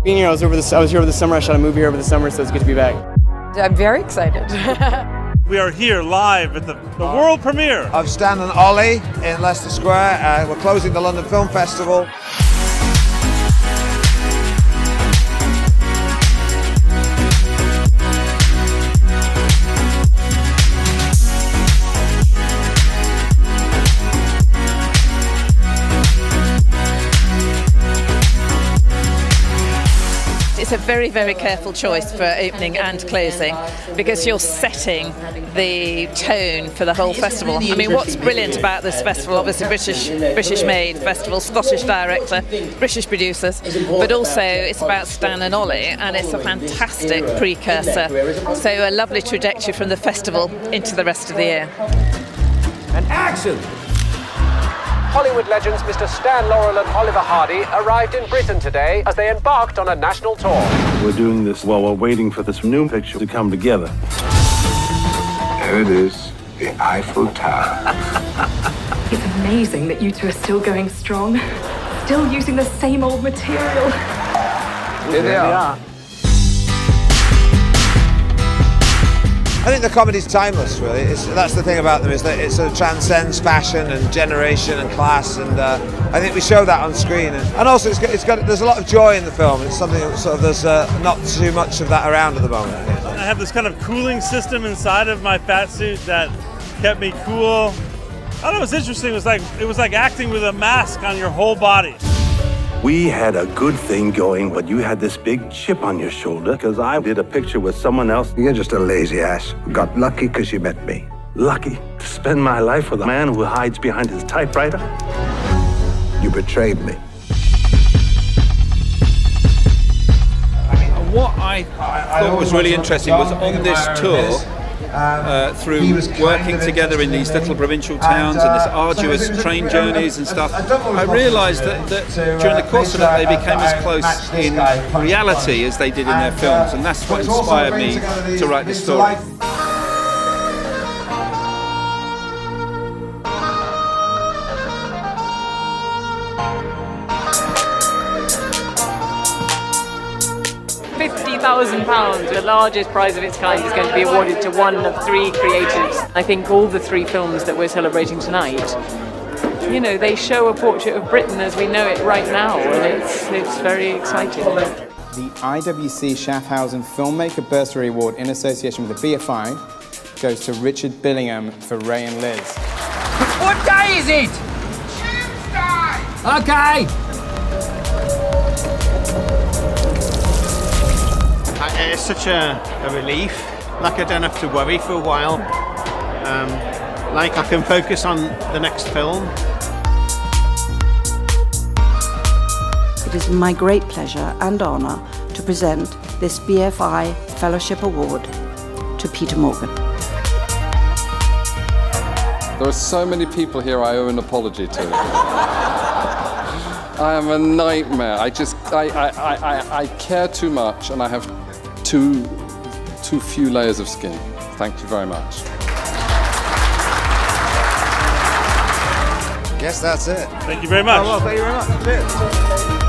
Being here, I was here over the summer. I shot a movie here over the summer, so it's good to be back. I'm very excited. We are here live at the world premiere of Stan and Ollie in Leicester Square. We're closing the London Film Festival. It's a very, very careful choice for opening and closing because you're setting the tone for the whole festival. I mean, what's brilliant about this festival, obviously British-made festival, Scottish director, British producers, but also it's about Stan and Ollie, and it's a fantastic precursor. So a lovely trajectory from the festival into the rest of the year. And action! Hollywood legends Mr. Stan Laurel and Oliver Hardy arrived in Britain today as they embarked on a national tour. We're doing this while we're waiting for this new picture to come together. There it is, the Eiffel Tower. It's amazing that you two are still going strong, still using the same old material. Here they are. I think the comedy's timeless, really. That's the thing about them, is that it sort of transcends fashion and generation and class, and I think we show that on screen. And also, there's a lot of joy in the film. It's something that sort of there's not too much of that around at the moment. I have this kind of cooling system inside of my fat suit that kept me cool. I thought it was interesting. It was like acting with a mask on your whole body. We had a good thing going, but you had this big chip on your shoulder because I did a picture with someone else. You're just a lazy ass. Got lucky because you met me. Lucky to spend my life with a man who hides behind his typewriter. You betrayed me. What I thought was really interesting was on this tour, through working together in these little provincial towns and this arduous train journeys and stuff, I realised that during the course of that they became as close in reality as they did in their films, and that's what inspired me to write this story. 50,000 pounds, the largest prize of its kind, is going to be awarded to one of three creatives. I think all the three films that we're celebrating tonight, you know, they show a portrait of Britain as we know it right now, and it's very exciting. The IWC Schaffhausen Filmmaker Bursary Award in association with the BFI goes to Richard Billingham for Ray and Liz. What day is it? Tuesday! Okay! It's such a relief. Like, I don't have to worry for a while. Like, I can focus on the next film. It is my great pleasure and honour to present this BFI Fellowship Award to Peter Morgan. There are so many people here I owe an apology to. I am a nightmare. I care too much, and I have too few layers of skin. Thank you very much. Guess that's it. Thank you very much. Oh, well, thank you very much. Cheers.